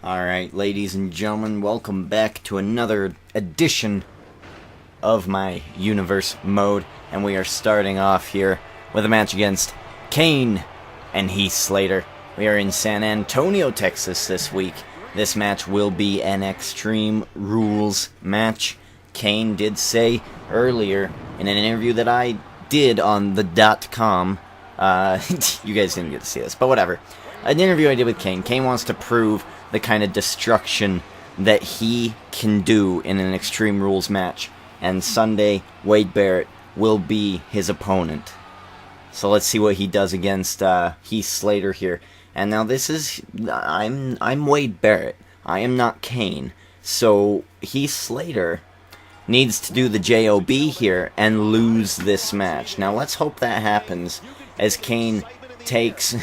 Alright, ladies and gentlemen, welcome back to another edition of my universe mode, and we are starting off here with a match against Kane and Heath Slater. We are in San Antonio, Texas this week. This match will be an Extreme Rules match. Kane did say earlier in an interview that I did on the .com, you guys didn't get to see this, but whatever. An interview I did with Kane. Kane wants to prove the kind of destruction that he can do in an Extreme Rules match. And Sunday, Wade Barrett will be his opponent. So let's see what he does against Heath Slater here. And now this is... I'm Wade Barrett. I am not Kane. So Heath Slater needs to do the JOB here and lose this match. Now let's hope that happens as Kane takes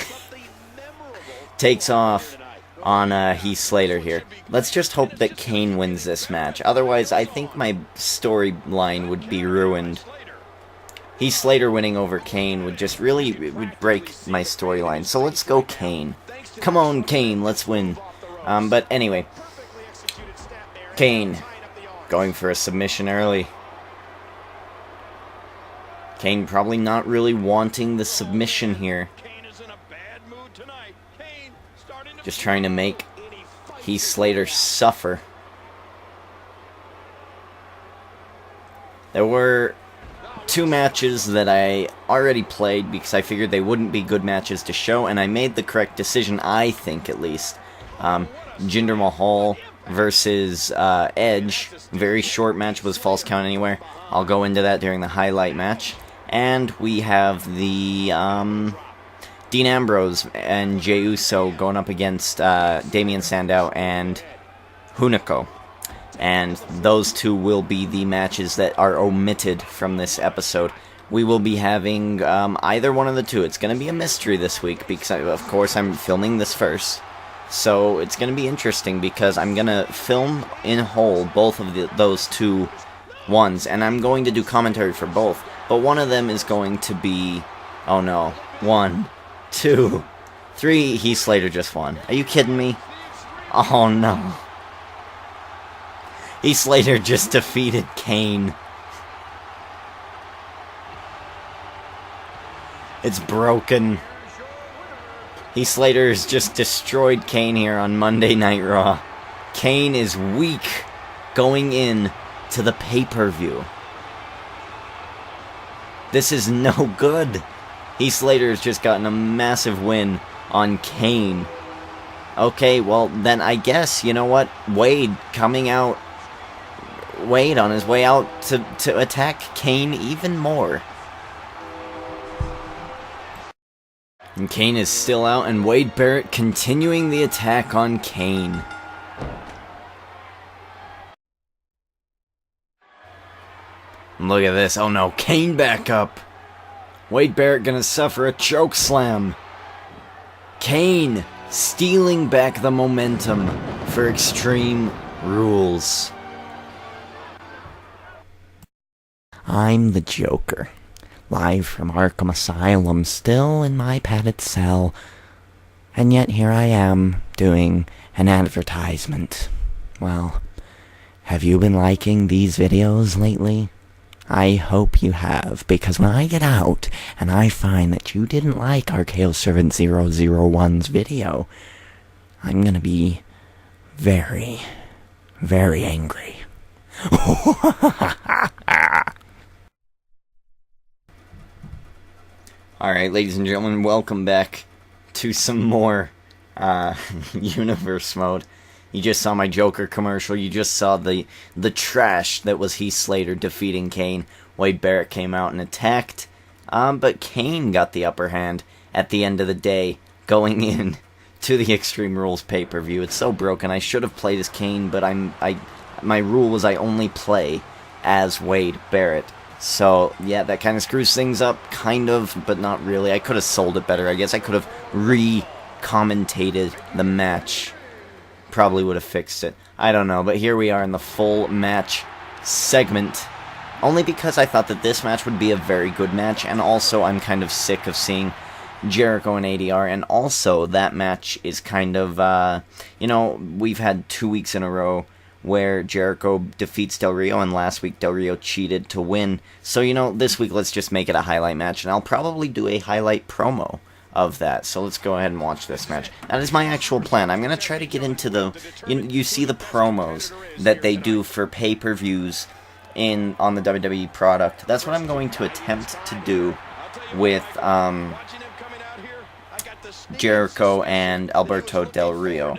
off on Heath Slater here. Let's just hope that Kane wins this match. Otherwise, I think my storyline would be ruined. Heath Slater winning over Kane would just really would break my storyline. So let's go Kane. Come on, Kane, let's win. But anyway, Kane going for a submission early. Kane probably not really wanting the submission here. Just trying to make Heath Slater suffer. There were two matches that I already played because I figured they wouldn't be good matches to show, and I made the correct decision, I think at least. Jinder Mahal versus Edge. Very short match, was false count anywhere. I'll go into that during the highlight match. And we have the Dean Ambrose and Jey Uso going up against Damien Sandow and Hunico. And those two will be the matches that are omitted from this episode. We will be having either one of the two. It's going to be a mystery this week because, of course, I'm filming this first. So it's going to be interesting because I'm going to film in whole both of those two ones. And I'm going to do commentary for both. But one of them is going to be... Oh no. 1, 2, 3. Heath Slater just won. Are you kidding me? Oh no. Heath Slater just defeated Kane. It's broken. Heath Slater has just destroyed Kane here on Monday Night Raw. Kane is weak going in to the pay-per-view. This is no good. Heath Slater has just gotten a massive win on Kane. Okay, well, then I guess, you know what? Wade coming out... Wade on his way out to attack Kane even more. And Kane is still out, and Wade Barrett continuing the attack on Kane. Look at this. Oh no, Kane back up. Wade Barrett gonna suffer a choke slam. Kane stealing back the momentum for Extreme Rules. I'm the Joker, live from Arkham Asylum, still in my padded cell. And yet here I am, doing an advertisement. Well, have you been liking these videos lately? I hope you have, because when I get out and I find that you didn't like RKO Servant 001's video, I'm gonna be very, very angry. Alright, ladies and gentlemen, welcome back to some more universe mode. You just saw my Joker commercial. You just saw the trash that was Heath Slater defeating Kane. Wade Barrett came out and attacked. But Kane got the upper hand at the end of the day, going in to the Extreme Rules pay-per-view. It's so broken. I should have played as Kane, but my rule was I only play as Wade Barrett. So, yeah, that kind of screws things up, kind of, but not really. I could have sold it better, I guess. I could have re-commentated the match. Probably would have fixed it. I don't know, but here we are in the full match segment. Only because I thought that this match would be a very good match, and also I'm kind of sick of seeing Jericho and ADR, and also that match is kind of, we've had 2 weeks in a row where Jericho defeats Del Rio, and last week Del Rio cheated to win. So, this week let's just make it a highlight match, and I'll probably do a highlight promo of that. So let's go ahead and watch this match. That is my actual plan. I'm going to try to get into the... You see the promos that they do for pay-per-views on the WWE product. That's what I'm going to attempt to do with Jericho and Alberto Del Rio,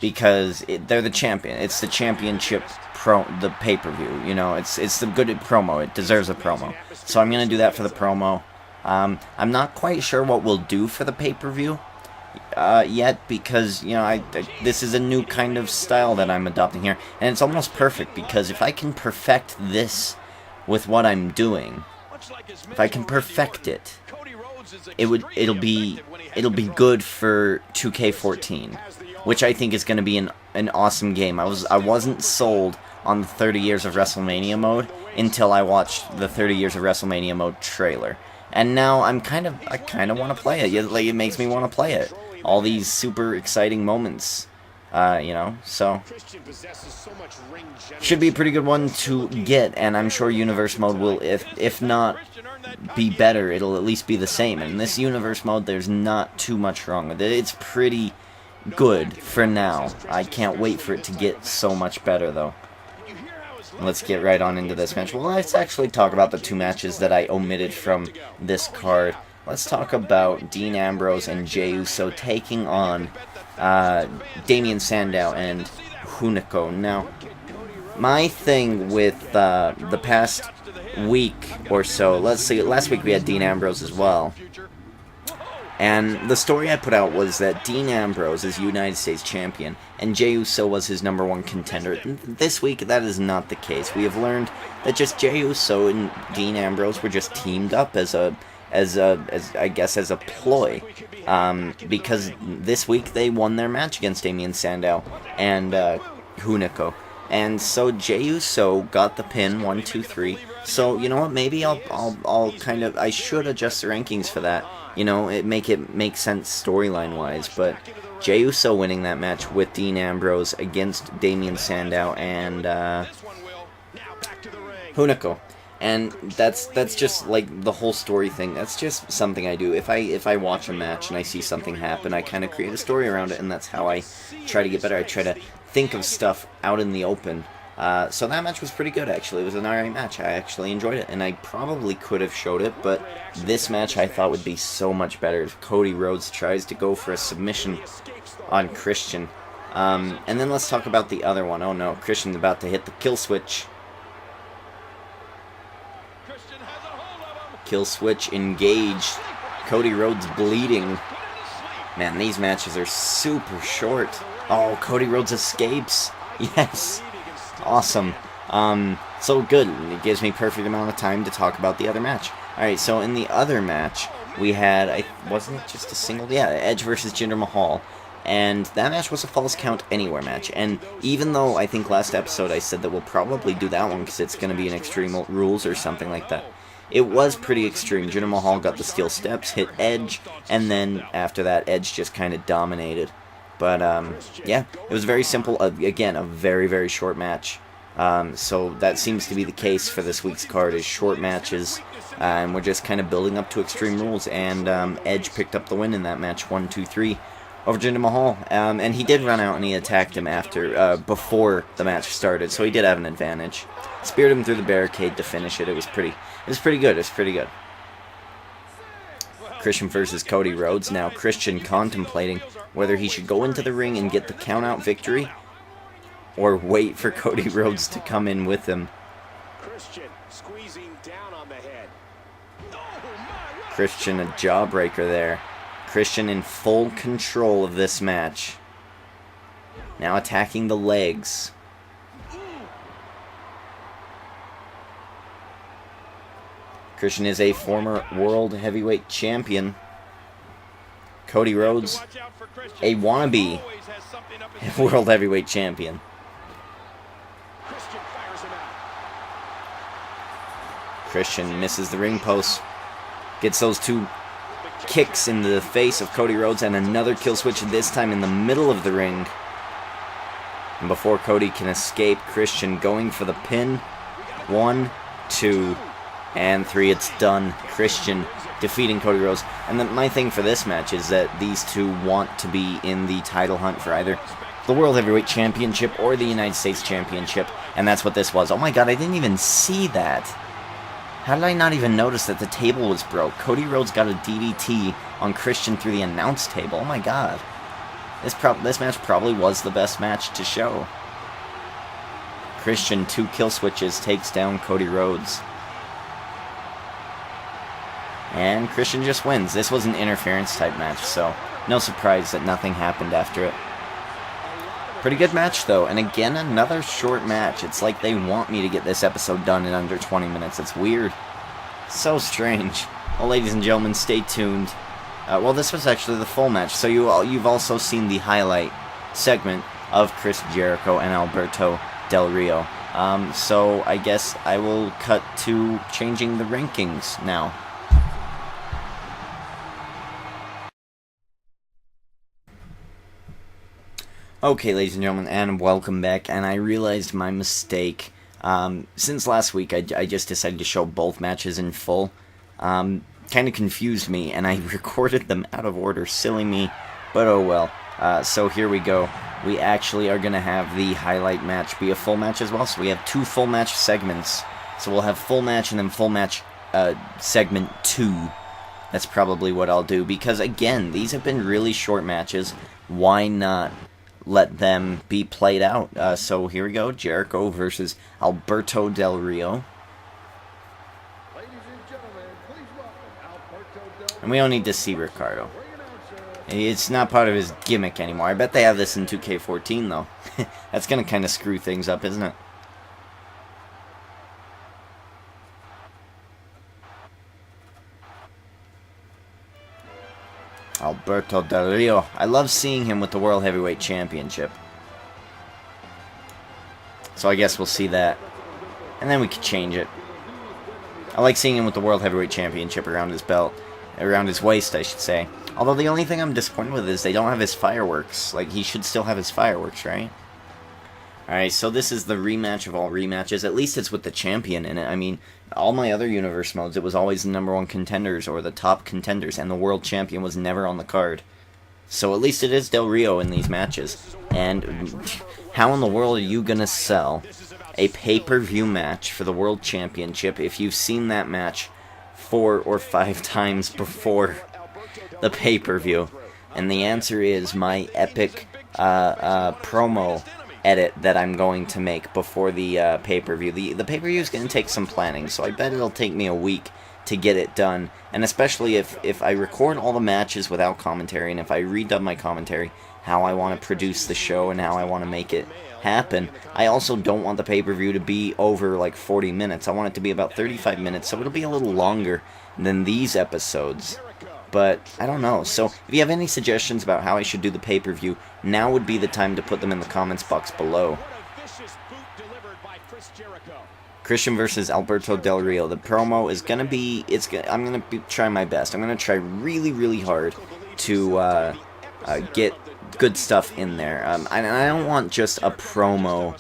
because they're the champion. It's the championship the pay-per-view. It's the good promo. It deserves a promo. So I'm going to do that for the promo. I'm not quite sure what we'll do for the pay-per-view yet, because, this is a new kind of style that I'm adopting here, and it's almost perfect, because if I can perfect this with what I'm doing, if I can perfect it, it'll be good for 2K14, which I think is going to be an awesome game. I wasn't sold on the 30 Years of WrestleMania mode until I watched the 30 Years of WrestleMania mode trailer. And now I kind of want to play it. It makes me want to play it. All these super exciting moments, so should be a pretty good one to get. And I'm sure Universe mode will, if not be better, it'll at least be the same. And in this Universe mode, there's not too much wrong with it. It's pretty good for now. I can't wait for it to get so much better, though. Let's get right on into this match. Well, let's actually talk about the 2 matches that I omitted from this card. Let's talk about Dean Ambrose and Jey Uso taking on Damien Sandow and Hunico. Now, my thing with the past week or so, let's see, last week we had Dean Ambrose as well. And the story I put out was that Dean Ambrose is United States Champion, and Jey Uso was his #1 contender. This week, that is not the case. We have learned that just Jey Uso and Dean Ambrose were just teamed up as a ploy, because this week they won their match against Damien Sandow and Hunico. And so Jey Uso got the pin, 1, 2, 3. So, you know what, maybe I should adjust the rankings for that. It make sense storyline-wise, but Jey Uso winning that match with Dean Ambrose against Damien Sandow and Hunico. And that's just like the whole story thing. That's just something I do. If I watch a match and I see something happen, I kind of create a story around it, and that's how I try to get better. I try to think of stuff out in the open. So that match was pretty good, actually. It was an alright match. I actually enjoyed it, and I probably could have showed it, but this match I thought would be so much better if Cody Rhodes tries to go for a submission on Christian. And then let's talk about the other one. Oh no, Christian's about to hit the kill switch. Kill switch engaged. Cody Rhodes bleeding. Man, these matches are super short. Oh, Cody Rhodes escapes. Yes. Awesome. So good. It gives me perfect amount of time to talk about the other match. Alright, so in the other match, we had, wasn't it just a single? Yeah, Edge versus Jinder Mahal. And that match was a Falls Count Anywhere match. And even though I think last episode I said that we'll probably do that one because it's going to be an Extreme Rules or something like that, it was pretty extreme. Jinder Mahal got the steel steps, hit Edge, and then after that, Edge just kind of dominated. But, yeah, it was very simple. Again, a very, very short match. So that seems to be the case for this week's card, is short matches. And we're just kind of building up to Extreme Rules. And Edge picked up the win in that match, 1, 2, 3, over Jinder Mahal. And he did run out and he attacked him before the match started. So he did have an advantage. Speared him through the barricade to finish it. It was pretty good. It was pretty good. Christian versus Cody Rhodes. Now Christian contemplating whether he should go into the ring and get the count-out victory or wait for Cody Rhodes to come in with him. Christian, a jawbreaker there. Christian in full control of this match. Now attacking the legs. Christian is a former World Heavyweight Champion. Cody Rhodes, a wannabe World Heavyweight Champion. Christian misses the ring post. Gets those two kicks into the face of Cody Rhodes, and another kill switch, this time in the middle of the ring. And before Cody can escape, Christian going for the pin. 1, 2, and 3. It's done. Christian defeating Cody Rhodes. And my thing for this match is that these two want to be in the title hunt for either the World Heavyweight Championship or the United States Championship. And that's what this was. Oh my god, I didn't even see that. How did I not even notice that the table was broke? Cody Rhodes got a DDT on Christian through the announce table. Oh my god. This match probably was the best match to show. Christian, 2 kill switches, takes down Cody Rhodes. And Christian just wins. This was an interference type match, so no surprise that nothing happened after it. Pretty good match, though, and again, another short match. It's like they want me to get this episode done in under 20 minutes. It's weird. So strange. Well, ladies and gentlemen, stay tuned. Well, this was actually the full match, so you've also seen the highlight segment of Chris Jericho and Alberto Del Rio. So I guess I will cut to changing the rankings now. Okay, ladies and gentlemen, and welcome back, and I realized my mistake. Since last week, I just decided to show both matches in full. Kind of confused me, and I recorded them out of order. Silly me, but oh well. So here we go. We actually are going to have the highlight match be a full match as well, so we have 2 full match segments. So we'll have full match and then full match segment 2. That's probably what I'll do, because again, these have been really short matches. Why not let them be played out? So here we go. Jericho versus Alberto Del Rio. And we don't need to see Ricardo. It's not part of his gimmick anymore. I bet they have this in 2K14, though. That's going to kind of screw things up, isn't it? Alberto Del Rio. I love seeing him with the World Heavyweight Championship. So I guess we'll see that. And then we could change it. I like seeing him with the World Heavyweight Championship around his belt. Around his waist, I should say. Although the only thing I'm disappointed with is they don't have his fireworks. Like, he should still have his fireworks, right? Alright, so this is the rematch of all rematches. At least it's with the champion in it. I mean, all my other universe modes, it was always the #1 contenders or the top contenders, and the world champion was never on the card. So at least it is Del Rio in these matches. And how in the world are you going to sell a pay-per-view match for the world championship if you've seen that match 4 or 5 times before the pay-per-view? And the answer is my epic promo edit that I'm going to make before the pay-per-view. The pay-per-view is going to take some planning, so I bet it'll take me a week to get it done. And especially if I record all the matches without commentary, and if I redub my commentary, how I want to produce the show and how I want to make it happen. I also don't want the pay-per-view to be over like 40 minutes. I want it to be about 35 minutes, so it'll be a little longer than these episodes. But I don't know. So if you have any suggestions about how I should do the pay-per-view, now would be the time to put them in the comments box below. Christian versus Alberto Del Rio. The promo is going to be... I'm going to try my best. I'm going to try really, really hard to get good stuff in there. And I don't want just a promo.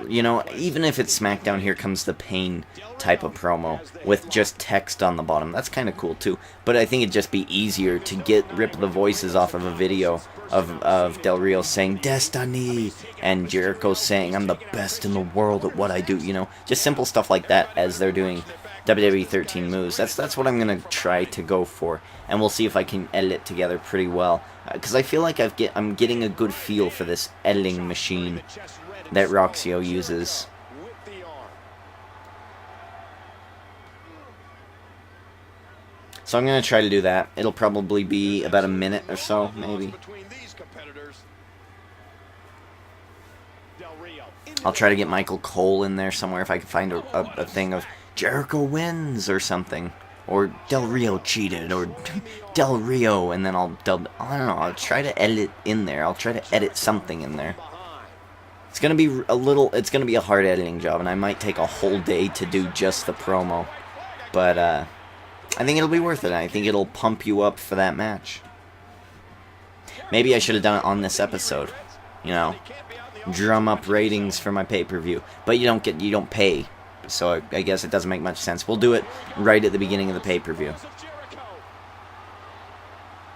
You know, even if it's SmackDown Here Comes the Pain type of promo with just text on the bottom, that's kind of cool too. But I think it'd just be easier to rip the voices off of a video of Del Rio saying Destiny and Jericho saying I'm the best in the world at what I do. You know, just simple stuff like that as they're doing WWE 13 moves. That's what I'm gonna try to go for, and we'll see if I can edit it together pretty well. Because I feel like I'm getting a good feel for this editing machine that Roxio uses. So I'm going to try to do that. It'll probably be about a minute or so, maybe. I'll try to get Michael Cole in there somewhere if I can find a thing of Jericho wins or something. Or Del Rio cheated, or Del Rio, and then I don't know, I'll try to edit it in there. I'll try to edit something in there. It's gonna be it's gonna be a hard editing job, and I might take a whole day to do just the promo. But I think it'll be worth it. I think it'll pump you up for that match. Maybe I should have done it on this episode. You know, drum up ratings for my pay-per-view. But you don't pay. So I guess it doesn't make much sense. We'll do it right at the beginning of the pay-per-view.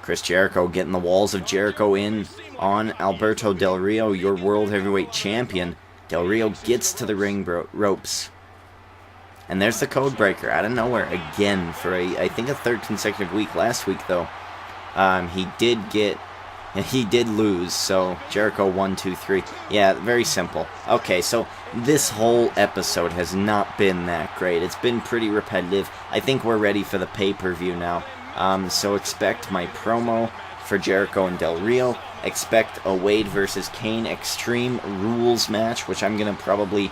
Chris Jericho getting the walls of Jericho in on Alberto Del Rio, your World Heavyweight Champion. Del Rio gets to the ring ropes. And there's the code breaker out of nowhere again for I think a third consecutive week. Last week though, he did lose. So Jericho 1, 2, 3. Yeah, very simple. Okay, so this whole episode has not been that great. It's been pretty repetitive. I think we're ready for the pay-per-view now. So expect my promo for Jericho and Del Rio. Expect a Wade versus Kane Extreme Rules match, which I'm going to probably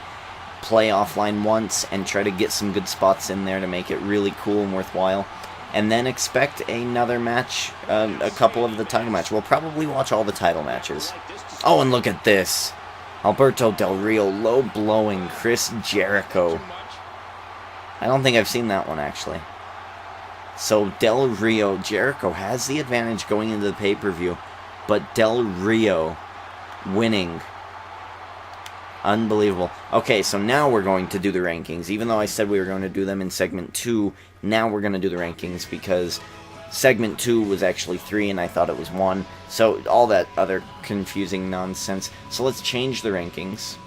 play offline once and try to get some good spots in there to make it really cool and worthwhile. And then expect another match, a couple of the title matches. We'll probably watch all the title matches. Oh, and look at this. Alberto Del Rio low-blowing Chris Jericho. I don't think I've seen that one, actually. So Del Rio, Jericho has the advantage going into the pay-per-view, but Del Rio winning. Unbelievable. Okay, so now we're going to do the rankings. Even though I said we were going to do them in segment 2, now we're going to do the rankings because segment 2 was actually 3 and I thought it was 1. So all that other confusing nonsense. So let's change the rankings.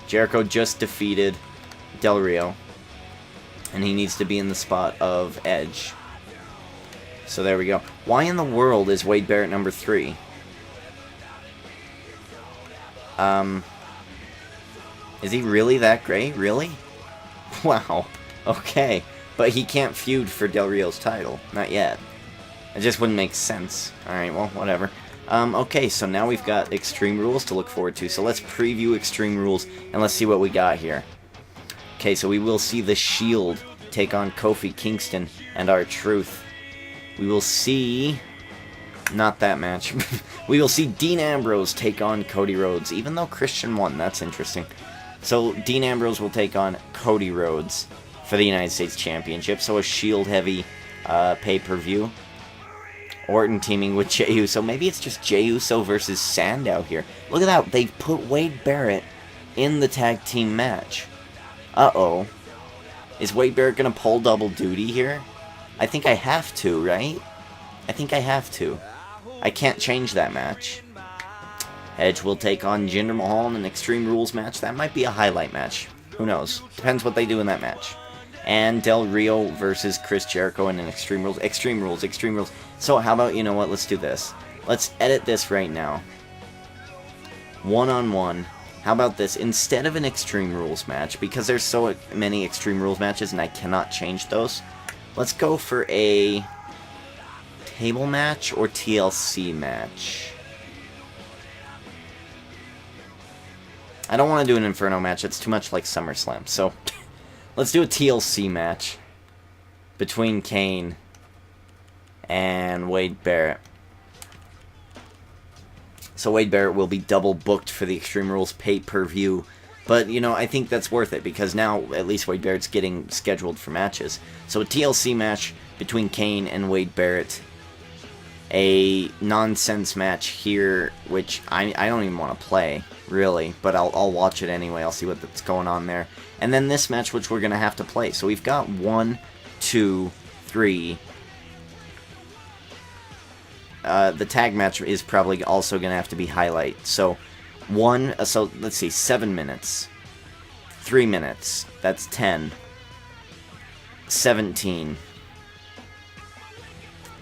Jericho just defeated Del Rio. And he needs to be in the spot of Edge. So there we go. Why in the world is Wade Barrett number 3? Is he really that great? Really? Wow. Okay. But he can't feud for Del Rio's title. Not yet. It just wouldn't make sense. Alright, well, whatever. Okay, so now we've got Extreme Rules to look forward to. So let's preview Extreme Rules, and let's see what we got here. Okay, so we will see The Shield take on Kofi Kingston and R-Truth. We will see... Not that match. We will see Dean Ambrose take on Cody Rhodes, even though Christian won. That's interesting. So Dean Ambrose will take on Cody Rhodes for the United States Championship. So a Shield-heavy pay-per-view. Orton teaming with Jey Uso. Maybe it's just Jey Uso versus Sandow here. Look at that. They've put Wade Barrett in the tag team match. Uh-oh. Is Wade Barrett going to pull double duty here? I think I have to, right? I think I have to. I can't change that match. Edge will take on Jinder Mahal in an Extreme Rules match. That might be a highlight match. Who knows? Depends what they do in that match. And Del Rio versus Chris Jericho in an Extreme Rules. Extreme Rules, Extreme Rules. So how about, you know what, let's do this. Let's edit this right now. One-on-one. How about this? Instead of an Extreme Rules match, because there's so many Extreme Rules matches and I cannot change those, let's go for a table match or TLC match. I don't want to do an Inferno match. It's too much like SummerSlam. So let's do a TLC match between Kane and Wade Barrett. So Wade Barrett will be double booked for the Extreme Rules pay-per-view. But, you know, I think that's worth it because now at least Wade Barrett's getting scheduled for matches. So a TLC match between Kane and Wade Barrett. A nonsense match here, which I don't even want to play, really. But I'll watch it anyway. I'll see what's going on there. And then this match, which we're going to have to play. So we've got 1, 2, 3... the tag match is probably also going to have to be highlight. So, so let's see, 7 minutes. 3 minutes. That's 10. 17.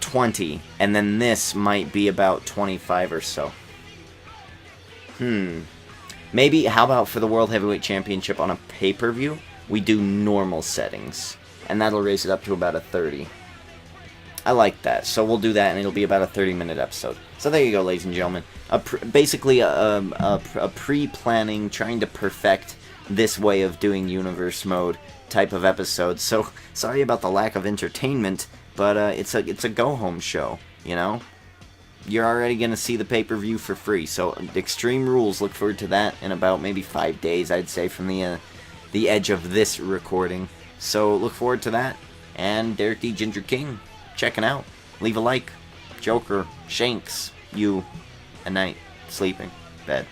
20. And then this might be about 25 or so. Maybe, how about for the World Heavyweight Championship on a pay-per-view, we do normal settings. And that'll raise it up to about a 30. I like that, so we'll do that, and it'll be about a 30-minute episode. So there you go, ladies and gentlemen. Basically, a pre-planning, trying to perfect this way of doing universe mode type of episode. So sorry about the lack of entertainment, but it's a go-home show, you know? You're already going to see the pay-per-view for free, so Extreme Rules, look forward to that in about maybe 5 days, I'd say, from the edge of this recording. So look forward to that. and Derek D. Ginger King checking out. Leave a like. Joker, Shanks, you, a night, sleeping, bed.